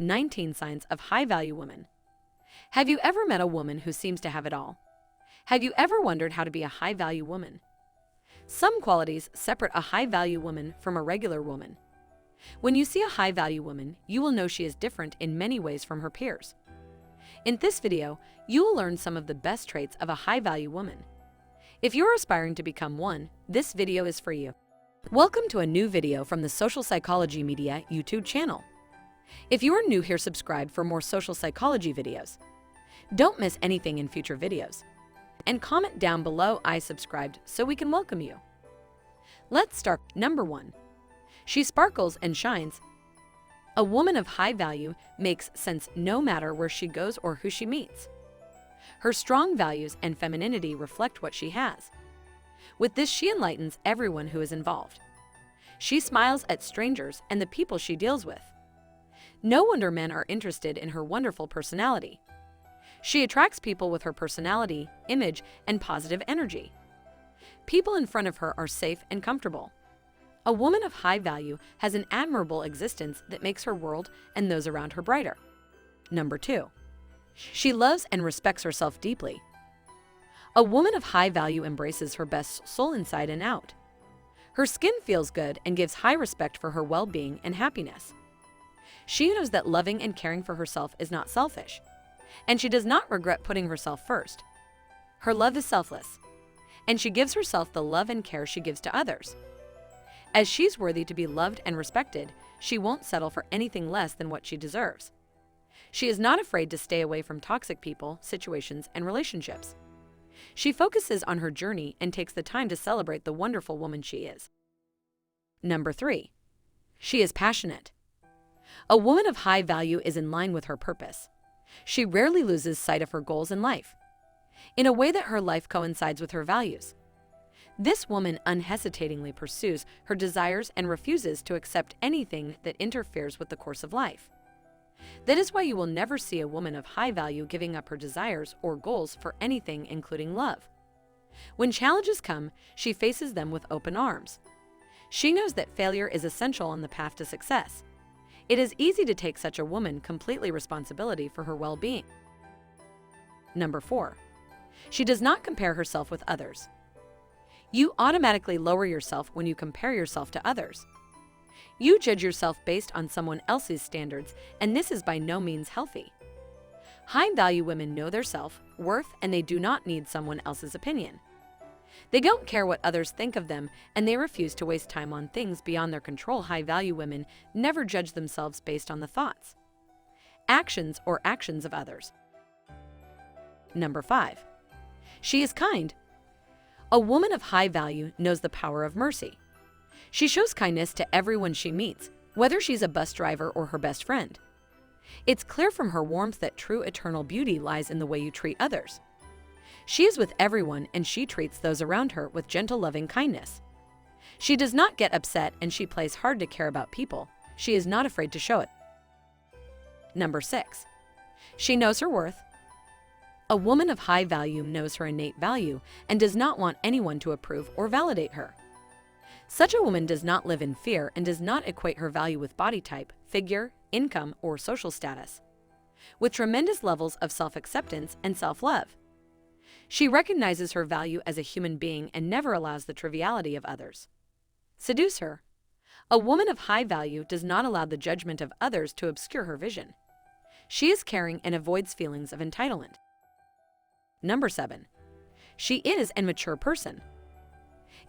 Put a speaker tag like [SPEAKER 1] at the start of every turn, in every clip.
[SPEAKER 1] 19 Signs of High-Value Women. Have you ever met a woman who seems to have it all? Have you ever wondered how to be a high-value woman? Some qualities separate a high-value woman from a regular woman. When you see a high-value woman, you will know she is different in many ways from her peers. In this video, you will learn some of the best traits of a high-value woman. If you're aspiring to become one, this video is for you. Welcome to a new video from the Social Psychology Media YouTube channel. If you are new here, subscribe for more social psychology videos. Don't miss anything in future videos. And comment down below "I subscribed" so we can welcome you. Let's start. Number 1. She sparkles and shines. A woman of high value makes sense no matter where she goes or who she meets. Her strong values and femininity reflect what she has. With this, she enlightens everyone who is involved. She smiles at strangers and the people she deals with. No wonder men are interested in her wonderful personality. She attracts people with her personality, image, and positive energy. People in front of her are safe and comfortable. A woman of high value has an admirable existence that makes her world and those around her brighter. Number 2. She loves and respects herself deeply. A woman of high value embraces her best soul inside and out. Her skin feels good and gives high respect for her well-being and happiness. She knows that loving and caring for herself is not selfish, and she does not regret putting herself first. Her love is selfless, and she gives herself the love and care she gives to others. As she's worthy to be loved and respected, she won't settle for anything less than what she deserves. She is not afraid to stay away from toxic people, situations, and relationships. She focuses on her journey and takes the time to celebrate the wonderful woman she is. Number 3. She is passionate. A woman of high value is in line with her purpose. She rarely loses sight of her goals in life, in a way that her life coincides with her values. This woman unhesitatingly pursues her desires and refuses to accept anything that interferes with the course of life. That is why you will never see a woman of high value giving up her desires or goals for anything, including love. When challenges come, she faces them with open arms. She knows that failure is essential on the path to success. It is easy to take such a woman completely responsibility for her well-being. Number 4. She does not compare herself with others. You automatically lower yourself when you compare yourself to others. You judge yourself based on someone else's standards, and this is by no means healthy. High-value women know their self-worth, and they do not need someone else's opinion. They don't care what others think of them, and they refuse to waste time on things beyond their control. High-value women never judge themselves based on the thoughts, actions of others. Number 5. She is kind. A woman of high value knows the power of mercy. She shows kindness to everyone she meets, whether she's a bus driver or her best friend. It's clear from her warmth that true eternal beauty lies in the way you treat others. She is with everyone, and she treats those around her with gentle, loving kindness. She does not get upset, and she plays hard to care about people. She is not afraid to show it. Number 6. She knows her worth. A woman of high value knows her innate value and does not want anyone to approve or validate her. Such a woman does not live in fear and does not equate her value with body type, figure, income, or social status. With tremendous levels of self-acceptance and self-love, she recognizes her value as a human being and never allows the triviality of others seduce her. A woman of high value does not allow the judgment of others to obscure her vision. She is caring and avoids feelings of entitlement. Number 7. She is a mature person.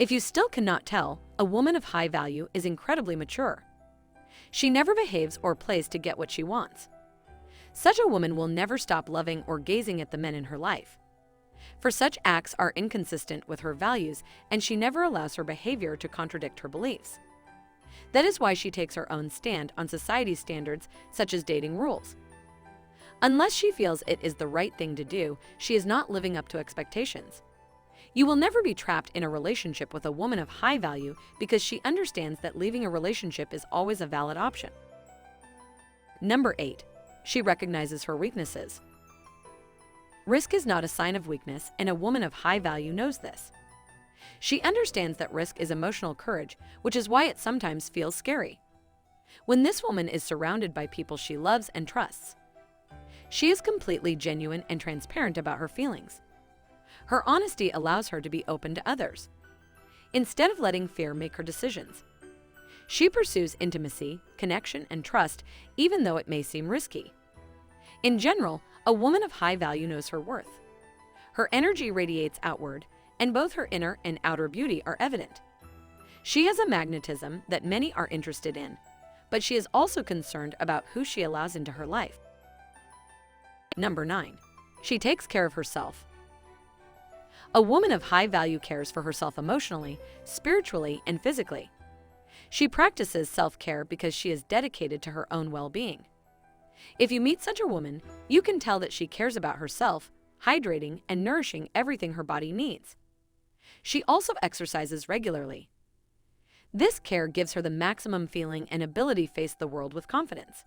[SPEAKER 1] If you still cannot tell, a woman of high value is incredibly mature. She never behaves or plays to get what she wants. Such a woman will never stop loving or gazing at the men in her life, for such acts are inconsistent with her values, and she never allows her behavior to contradict her beliefs. That is why she takes her own stand on society's standards, such as dating rules. Unless she feels it is the right thing to do, she is not living up to expectations. You will never be trapped in a relationship with a woman of high value because she understands that leaving a relationship is always a valid option. Number 8. She recognizes her weaknesses. Risk is not a sign of weakness, and a woman of high value knows this. She understands that risk is emotional courage, which is why it sometimes feels scary. When this woman is surrounded by people she loves and trusts, she is completely genuine and transparent about her feelings. Her honesty allows her to be open to others, instead of letting fear make her decisions. She pursues intimacy, connection, and trust, even though it may seem risky. In general, a woman of high value knows her worth. Her energy radiates outward, and both her inner and outer beauty are evident. She has a magnetism that many are interested in, but she is also concerned about who she allows into her life. Number 9. She takes care of herself. A woman of high value cares for herself emotionally, spiritually, and physically. She practices self-care because she is dedicated to her own well-being. If you meet such a woman, you can tell that she cares about herself, hydrating and nourishing everything her body needs. She also exercises regularly. This care gives her the maximum feeling and ability to face the world with confidence.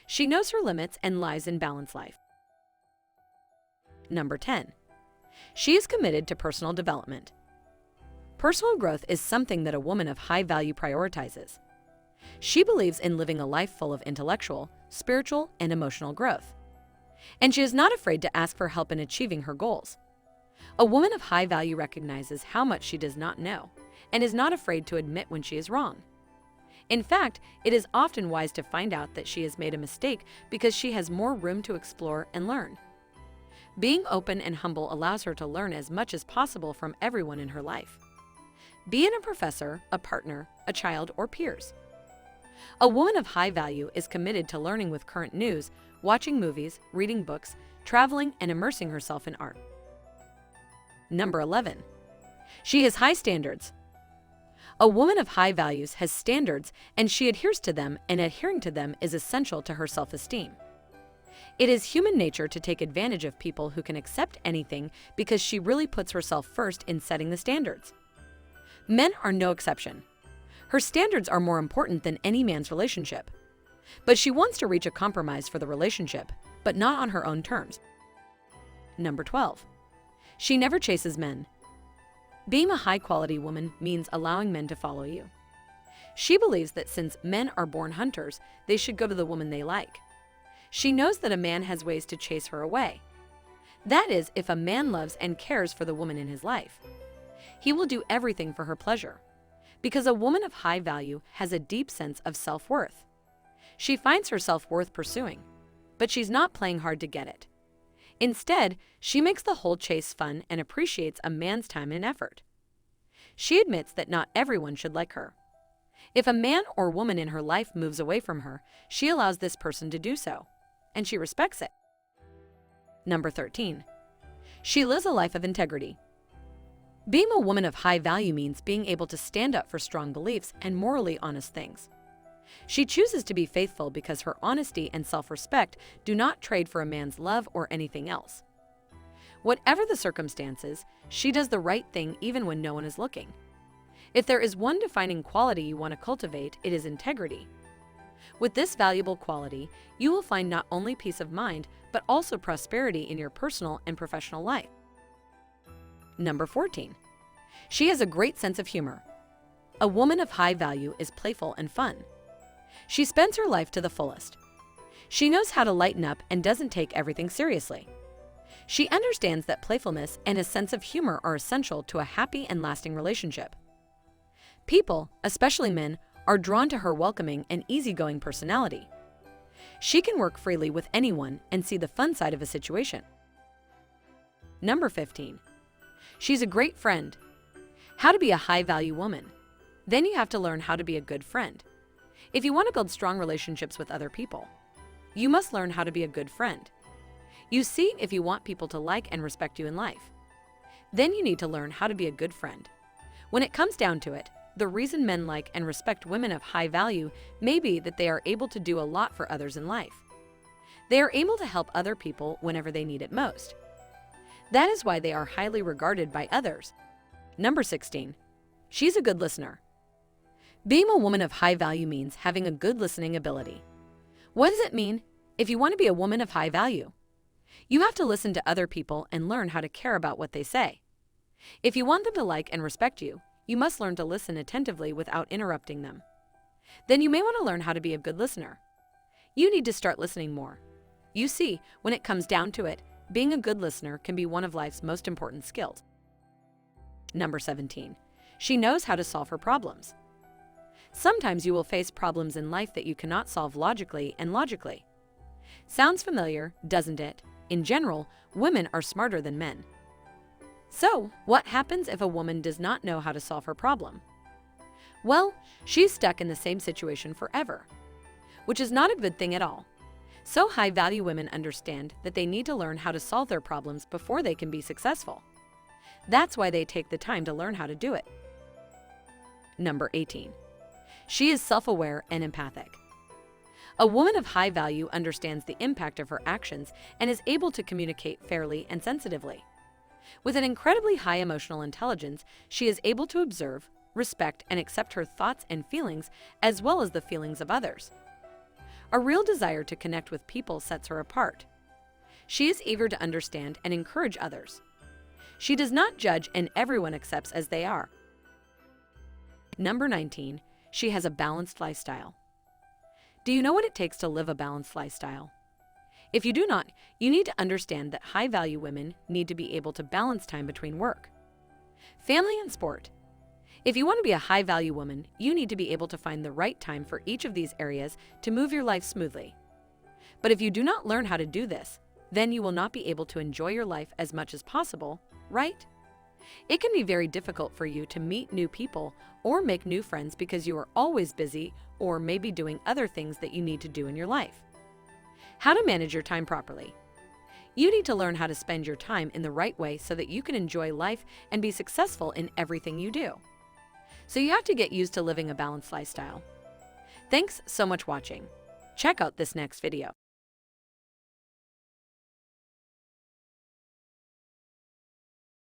[SPEAKER 1] She knows her limits and lives in balanced life. Number 10. She is committed to personal development. Personal growth is something that a woman of high value prioritizes. She believes in living a life full of intellectual, spiritual, and emotional growth. And she is not afraid to ask for help in achieving her goals. A woman of high value recognizes how much she does not know and is not afraid to admit when she is wrong. In fact, it is often wise to find out that she has made a mistake because she has more room to explore and learn. Being open and humble allows her to learn as much as possible from everyone in her life, be it a professor, a partner, a child, or peers. A woman of high value is committed to learning with current news, watching movies, reading books, traveling, and immersing herself in art. Number 11. She has high standards. A woman of high values has standards, and she adheres to them, and adhering to them is essential to her self-esteem. It is human nature to take advantage of people who can accept anything because she really puts herself first in setting the standards. Men are no exception. Her standards are more important than any man's relationship. But she wants to reach a compromise for the relationship, but not on her own terms. Number 12. She never chases men. Being a high-quality woman means allowing men to follow you. She believes that since men are born hunters, they should go to the woman they like. She knows that a man has ways to chase her away. That is, if a man loves and cares for the woman in his life. He will do everything for her pleasure, because a woman of high value has a deep sense of self-worth. She finds her self-worth pursuing, but she's not playing hard to get it. Instead, she makes the whole chase fun and appreciates a man's time and effort. She admits that not everyone should like her. If a man or woman in her life moves away from her, she allows this person to do so, and she respects it. Number 13. She lives a life of integrity. Being a woman of high value means being able to stand up for strong beliefs and morally honest things. She chooses to be faithful because her honesty and self-respect do not trade for a man's love or anything else. Whatever the circumstances, she does the right thing even when no one is looking. If there is one defining quality you want to cultivate, it is integrity. With this valuable quality, you will find not only peace of mind, but also prosperity in your personal and professional life. Number 14. She has a great sense of humor. A woman of high value is playful and fun. She spends her life to the fullest. She knows how to lighten up and doesn't take everything seriously. She understands that playfulness and a sense of humor are essential to a happy and lasting relationship. People, especially men, are drawn to her welcoming and easygoing personality. She can work freely with anyone and see the fun side of a situation. Number 15. She's a great friend. How to be a high-value woman. Then you have to learn how to be a good friend. If you want to build strong relationships with other people, you must learn how to be a good friend. You see, if you want people to like and respect you in life, then you need to learn how to be a good friend. When it comes down to it, the reason men like and respect women of high value may be that they are able to do a lot for others in life. They are able to help other people whenever they need it most. That is why they are highly regarded by others. Number 16. She's a good listener. Being a woman of high value means having a good listening ability. What does it mean? If you want to be a woman of high value, you have to listen to other people and learn how to care about what they say. If you want them to like and respect you, you must learn to listen attentively without interrupting them. Then you may want to learn how to be a good listener. You need to start listening more. You see, when it comes down to it, being a good listener can be one of life's most important skills. Number 17. She knows how to solve her problems. Sometimes you will face problems in life that you cannot solve logically and logically. Sounds familiar, doesn't it? In general, women are smarter than men. So, what happens if a woman does not know how to solve her problem? Well, she's stuck in the same situation forever, which is not a good thing at all. So high-value women understand that they need to learn how to solve their problems before they can be successful. That's why they take the time to learn how to do it. Number 18. She is self-aware and empathic. A woman of high value understands the impact of her actions and is able to communicate fairly and sensitively. With an incredibly high emotional intelligence, she is able to observe, respect, and accept her thoughts and feelings as well as the feelings of others. A real desire to connect with people sets her apart. She is eager to understand and encourage others. She does not judge, and everyone accepts as they are. Number 19. She has a balanced lifestyle. Do you know what it takes to live a balanced lifestyle? If you do not, you need to understand that high-value women need to be able to balance time between work, family, and sport. If you want to be a high-value woman, you need to be able to find the right time for each of these areas to move your life smoothly. But if you do not learn how to do this, then you will not be able to enjoy your life as much as possible, right? It can be very difficult for you to meet new people or make new friends because you are always busy or maybe doing other things that you need to do in your life. How to manage your time properly. You need to learn how to spend your time in the right way so that you can enjoy life and be successful in everything you do. So you have to get used to living a balanced lifestyle. Thanks so much for watching. Check out this next video.